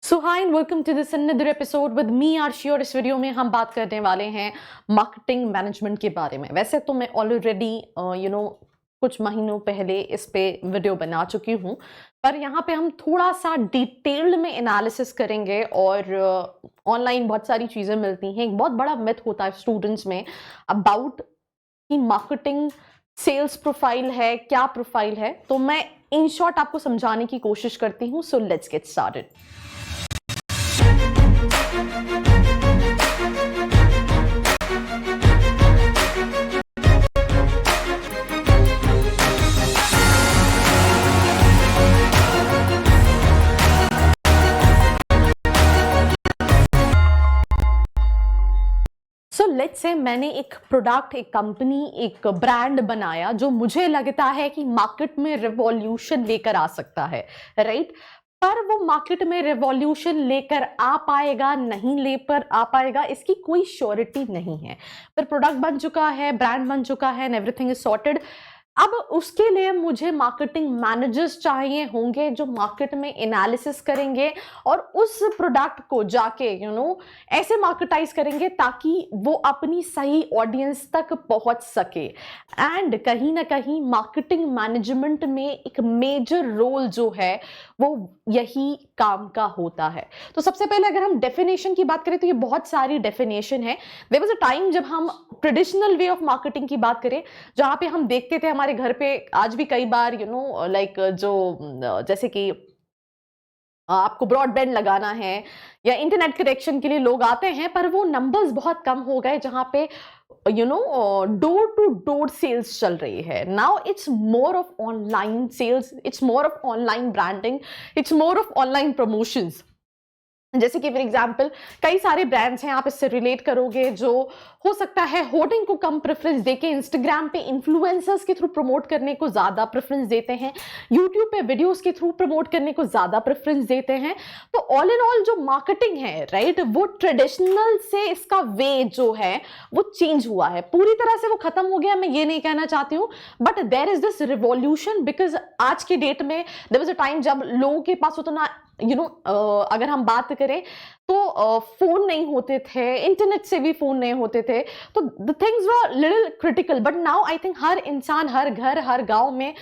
So hi and welcome to this another episode with me Aarshi. और इस video में हम बात करने वाले हैं मार्केटिंग मैनेजमेंट के बारे में। वैसे तो मैं ऑलरेडी कुछ महीनों पहले इस पे वीडियो बना चुकी हूँ, पर यहाँ पे हम थोड़ा सा डिटेल्ड में एनालिसिस करेंगे। और ऑनलाइन बहुत सारी चीज़ें मिलती हैं। एक बहुत बड़ा मिथ होता है स्टूडेंट्स में अबाउट कि मार्केटिंग सेल्स प्रोफाइल है, क्या प्रोफाइल है। तो मैं इन शॉर्ट आपको समझाने की कोशिश करती हूँ। So let's get started. So let's say मैंने एक प्रोडक्ट, एक कंपनी, एक ब्रांड बनाया जो मुझे लगता है कि मार्केट में रिवॉल्यूशन लेकर आ सकता है, राइट? पर वो मार्केट में रिवॉल्यूशन लेकर आ पाएगा, नहीं लेकर आ पाएगा, इसकी कोई श्योरिटी नहीं है। पर प्रोडक्ट बन चुका है, ब्रांड बन चुका है एंड एवरीथिंग इज सॉर्टेड। अब उसके लिए मुझे मार्केटिंग मैनेजर्स चाहिए होंगे जो मार्केट में एनालिसिस करेंगे और उस प्रोडक्ट को जाके ऐसे मार्केटाइज करेंगे ताकि वो अपनी सही ऑडियंस तक पहुंच सके। एंड कहीं ना कहीं मार्केटिंग मैनेजमेंट में एक मेजर रोल जो है वो यही काम का होता है। तो सबसे पहले अगर हम डेफिनेशन की बात करें तो ये बहुत सारी डेफिनेशन है। देयर वाज अ टाइम जब हम ट्रेडिशनल वे ऑफ मार्केटिंग की बात करें, जहां पे हम देखते थे हमारे घर पे आज भी कई बार लाइक जो जैसे कि आपको ब्रॉडबैंड लगाना है या इंटरनेट कनेक्शन के लिए लोग आते हैं, पर वो नंबर्स बहुत कम हो गए जहां पे डोर टू डोर सेल्स चल रही है। Now it's more of online sales, it's more of online branding, it's more of online promotions. जैसे कि फॉर एग्जाम्पल कई सारे ब्रांड्स हैं, आप इससे रिलेट करोगे, जो हो सकता है होर्डिंग को कम प्रेफरेंस देके इंस्टाग्राम पे इन्फ्लुएंसर्स के थ्रू प्रमोट करने को ज्यादा प्रेफरेंस देते हैं, यूट्यूब पे वीडियोस के थ्रू प्रमोट करने को ज्यादा प्रेफरेंस देते हैं। तो ऑल इन ऑल जो मार्केटिंग है, राइट, वो ट्रेडिशनल से इसका वे जो है वो चेंज हुआ है। पूरी तरह से वो खत्म हो गया मैं ये नहीं कहना चाहती हूँ, but there is this revolution because आज की डेट में देयर वाज अ टाइम जब लोगों के पास उतना अगर हम बात करें तो फोन नहीं होते थे, इंटरनेट से भी फोन नहीं होते थे, तो the things were little critical. But now I think हर इंसान, हर घर, हर गांव में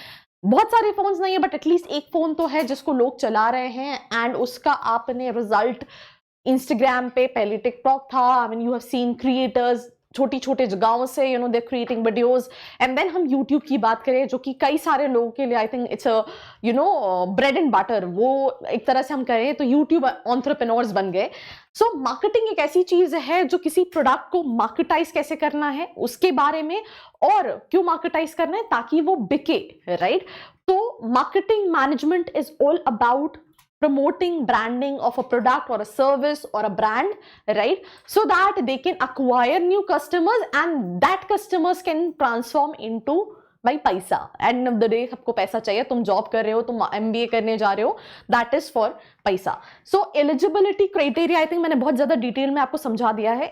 बहुत सारे फोन्स नहीं है बट एटलीस्ट एक फोन तो है जिसको लोग चला रहे हैं। एंड उसका आपने रिजल्ट इंस्टाग्राम पे, पहले टिकटॉक था, I mean you have seen creators छोटी छोटे गांव से दे क्रिएटिंग वीडियोस। एंड देन हम यूट्यूब की बात करें जो कि कई सारे लोगों के लिए I think it's bread and butter, वो एक तरह से हम कहें तो यूट्यूब एंटरप्रेन्योर्स बन गए। सो मार्केटिंग एक ऐसी चीज है जो किसी प्रोडक्ट को मार्केटाइज कैसे करना है उसके बारे में, और क्यों मार्केटाइज करना है ताकि वो बिके, राइट? तो marketing management is all about promoting branding of a product or a service or a brand, right, so that they can acquire new customers and that customers can transform into भाई पैसा। End of the day सबको पैसा चाहिए, तुम job कर रहे हो, तुम एमबीए करने जा रहे हो, दैट इज फॉर पैसा। सो एलिजिबिलिटी क्राइटेरिया आई थिंक मैंने बहुत ज्यादा डिटेल में आपको समझा दिया है।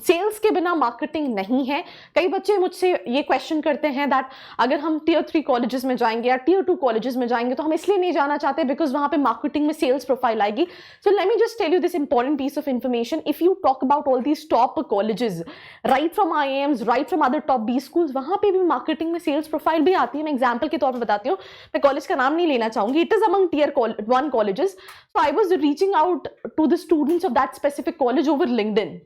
सेल्स के बिना मार्केटिंग नहीं है। कई बच्चे मुझसे ये क्वेश्चन करते हैं दैट अगर हम टियर 3 कॉलेजेस में जाएंगे या टियर 2 कॉलेजेस में जाएंगे तो हम इसलिए नहीं जाना चाहते बिकॉज वहां पे मार्केटिंग में सेल्स प्रोफाइल आएगी। So let me just tell you this important piece of information. If you talk about all these top colleges, right from IIMs, right from other top B schools, वहां पे भी marketing में sales profile भी आती है। मैं example के तौर पर बताती हूँ, मैं कॉलेज का नाम नहीं लेना चाहूंगी, it is among tier 1 colleges. So I was reaching out to the students of that specific college over LinkedIn.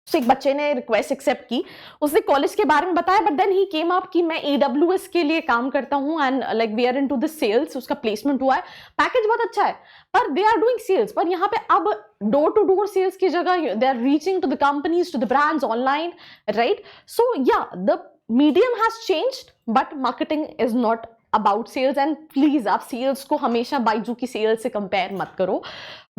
तो एक बच्चे ने रिक्वेस्ट एक्सेप्ट की, उसने कॉलेज के बारे में बताया, बट देन ही केम अप कि मैं AWS के लिए काम करता हूं and like we are into the sales. उसका प्लेसमेंट हुआ है, पैकेज बहुत अच्छा है, पर दे आर डूइंग सेल्स। पर यहाँ पे अब डोर टू डोर सेल्स की जगह they are reaching to the companies, to the brands online, right? So या the medium has changed but marketing is not about sales. And please आप sales को हमेशा बाइजू की सेल्स से कंपेयर मत करो,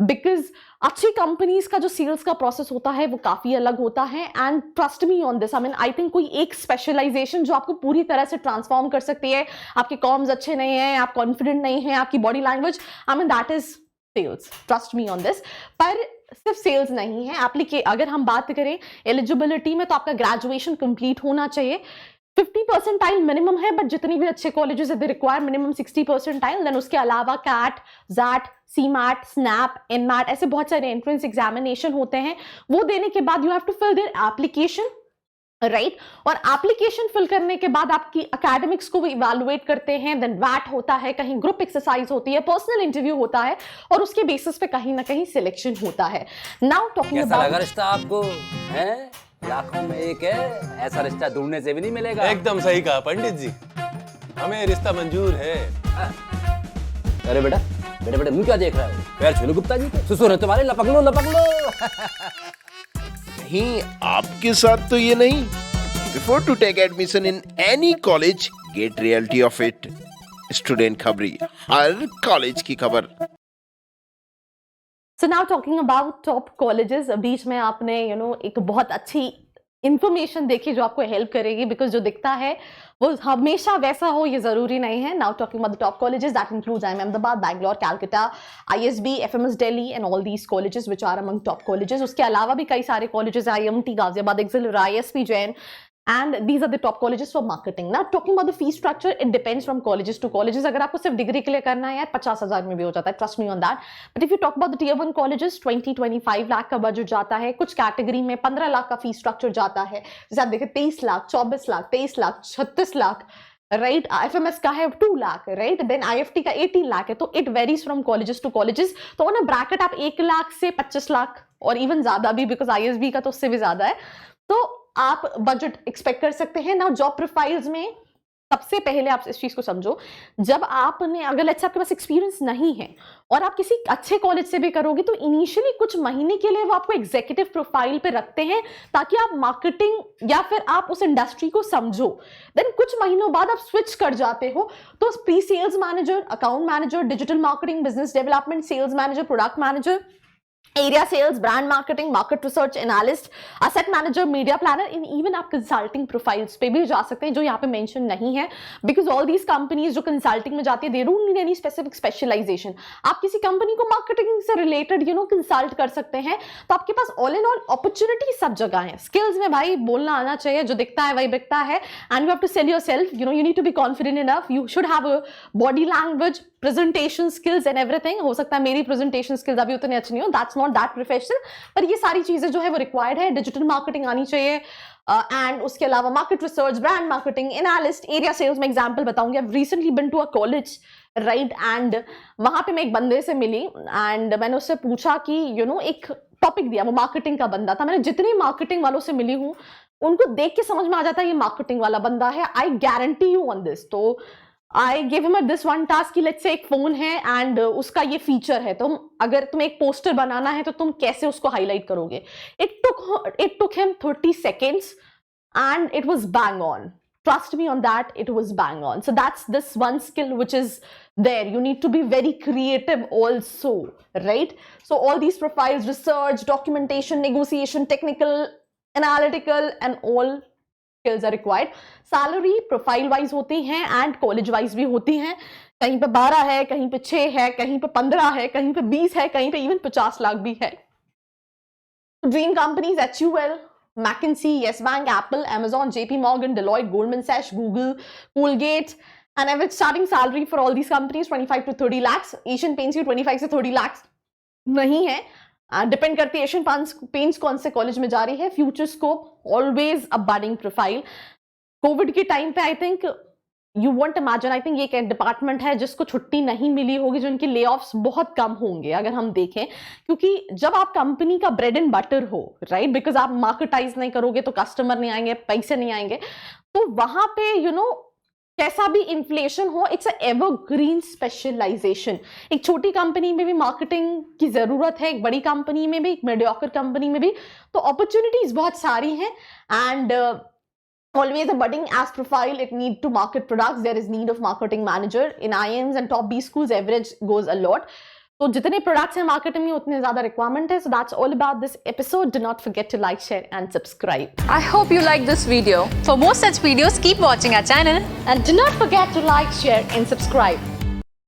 बिकॉज अच्छी कंपनीज का जो सेल्स का प्रोसेस होता है वो काफी अलग होता है। And trust me on this, I mean I think कोई एक स्पेशलाइजेशन जो आपको पूरी तरह से ट्रांसफॉर्म कर सकती है, आपके कॉम्स अच्छे नहीं है, आप कॉन्फिडेंट नहीं है, आपकी body language, I mean that is sales, trust me on this. पर सिर्फ सेल्स नहीं है, अगर हम बात करें एलिजिबिलिटी में तो आपका ग्रेजुएशन कंप्लीट होना चाहिए। 50 परसेंटाइल मिनिमम है, बट जितनी भी अच्छे कॉलेजेस है दे रिक्वायर मिनिमम 60 परसेंटाइल। देन उसके अलावा CAT, XAT, CMAT, SNAP, NMAT, ऐसे बहुत सारे एंट्रेंस एग्जामिनेशन होते हैं। वो देने के बाद you have to fill their application, right? और एप्लीकेशन फिल करने के बाद आपकी एकेडमिक्स को भी इवैल्यूएट करते हैं। देन वैट होता है, कहीं ग्रुप एक्सरसाइज होती है, पर्सनल इंटरव्यू होता है, और उसके बेसिस पे कहीं ना कहीं सिलेक्शन होता है। नाउ टॉकिंग कैसा अबाउट लगा रिश्ता आपको? है लाखों में एक है, ऐसा रिश्ता ढूंढने से भी नहीं मिलेगा। एकदम सही कहा पंडित जी, हमें रिश्ता मंजूर है। अरे बेटा बेटा बेटा मुंह क्या देख रहा है? पैर छू लो गुप्ता जी के, ससुर है तुम्हारे, लपक लो लपक लो। नहीं, आपके साथ तो ये नहीं। Before to take admission in any college, get reality of it. Student खबरी, हर कॉलेज की खबर। So now talking about top colleges, बीच में आपने एक बहुत अच्छी इंफॉर्मेशन देखी जो आपको हेल्प करेगी, बिकॉज जो दिखता है वो हमेशा वैसा हो ये जरूरी नहीं है। Now talking about the top colleges that includes IIM Ahmedabad, Bangalore, Calcutta, ISB, FMS Delhi and all these colleges which are among top colleges. उसके अलावा भी कई सारे कॉलेजेस, IMT गाजियाबाद, एक्सिलर, ISP Jain, and these are the top colleges for marketing. Now talking about the fee structure, it depends from colleges to colleges. अगर आपको सिर्फ degree clear करना है यार 50,000 में भी हो जाता है, trust me on that. But if you talk about the tier 1 colleges, 20-25 lakh का बजट जाता है। कुछ कैटेगरी में 15 लाख का फी स्ट्रक्चर जाता है। जैसे आप देखें 23 लाख, 24 लाख, 23 लाख, 36 लाख, राइट? FMS का है 2 लाख, राइट? देन IFT का 18 लाख है। तो it varies from colleges to colleges. तो ऑन अ ब्रैकेट आप 1 लाख से 25 लाख और इवन ज्यादा भी, बिकॉज ISB का तो उससे भी ज्यादा है, तो आप बजट एक्सपेक्ट कर सकते हैं। ना जॉब प्रोफाइल्स में सबसे पहले आप इस चीज को समझो, जब आपने, अगर लेट्स से आपके पास एक्सपीरियंस नहीं है और आप किसी अच्छे कॉलेज से भी करोगे, तो इनिशियली कुछ महीने के लिए वो आपको एग्जीक्यूटिव प्रोफाइल पे रखते हैं ताकि आप मार्केटिंग या फिर आप उस इंडस्ट्री को समझो। देन कुछ महीनों बाद आप स्विच कर जाते हो, तो pre sales manager, account manager, digital marketing, business development, sales manager, product manager, area sales, brand marketing, market research analyst, asset manager, media planner, in even आप कंसल्टिंग प्रोफाइल्स पे भी जा सकते हैं जो यहाँ पे मेंशन नहीं है, बिकॉज ऑल दीज कंपनीज जो कंसल्टिंग में जाती है they don't need any specific specialisation. आप किसी कंपनी को मार्केटिंग से रिलेटेड कंसल्ट कर सकते हैं। तो आपके पास ऑल इन ऑल अपॉर्चुनिटी सब जगह है। स्किल्स में भाई बोलना आना चाहिए, जो दिखता है वही बिकता है, and you have to sell yourself, you need to be confident enough, you should have a body language, presentation skills and everything. हो सकता है मेरी प्रेजेंटेशन स्किल्स अभी उतनी अच्छी नहीं हो, दैट्स नॉट दैट प्रोफेशनल, पर ये सारी चीजें जो है वो रिक्वायर्ड है। डिजिटल मार्केटिंग आनी चाहिए, एंड उसके अलावा market research, brand marketing, analyst, area sales. में एग्जांपल बताऊंगी, I have recently been to a college, right? And वहां पे मैं एक बंदे से मिली एंड मैंने उससे पूछा कि एक टॉपिक दिया, वो मार्केटिंग का बंदा था। मैंने जितनी मार्केटिंग वालों से मिली हूँ उनको देख के समझ में आ जाता है ये मार्केटिंग वाला बंदा है, I guarantee you on this. तो I give him this one task कि लेट्स से एक फोन है एंड उसका ये फीचर है, तो अगर तुम्हें एक पोस्टर बनाना है तो तुम कैसे उसको हाईलाइट करोगे? It took him 30 seconds and it was bang on. Trust me on that, it was bang on. So that's this one skill which is there. You need to be very creative also, right? So all these profiles, research, documentation, negotiation, technical, analytical and all skills are required. Salary profile wise होती हैं and college wise भी होती हैं। कहीं पे 12 है, कहीं पे 6 है, कहीं पे 15 है, कहीं पे 20 है, कहीं पे इवन 50 लाख भी है। Dream companies HUL, McKinsey, Yes Bank, Apple, Amazon, JP Morgan, Deloitte, Goldman Sachs, Google, Colgate, and average starting salary for all these companies 25 to 30 lakhs. Asian Paints की 25 से 30 lakhs नहीं है, डिपेंड करती है एशियन पेंट्स कौन से college में जा रही है। Future scope always a budding profile. Covid के टाइम पे I think you won't imagine, I think ये एक डिपार्टमेंट है जिसको छुट्टी नहीं मिली होगी, जो उनकी ले ऑफ्स बहुत कम होंगे अगर हम देखें, क्योंकि जब आप कंपनी का ब्रेड एंड बटर हो, राइट? बिकॉज आप मार्केटाइज नहीं करोगे तो कस्टमर नहीं आएंगे, पैसे नहीं आएंगे, तो वहां पे कैसा भी इन्फ्लेशन हो, इट्स अ एवरग्रीन स्पेशलाइजेशन। एक छोटी कंपनी में भी मार्केटिंग की जरूरत है, एक बड़ी कंपनी में भी, एक मीडियोकर कंपनी में भी, तो अपॉर्चुनिटीज बहुत सारी हैं। And always a budding as profile, it need to market products, there is need of marketing manager in IIMs and top B schools, average goes a lot. तो जितने प्रोडक्ट्स हैं marketing में उतने ज्यादा रिक्वायरमेंट है। So that's all about this episode. Do not forget to like, share and subscribe. I hope you like this video. For more such videos, keep watching our channel. And do not forget to like, share and subscribe.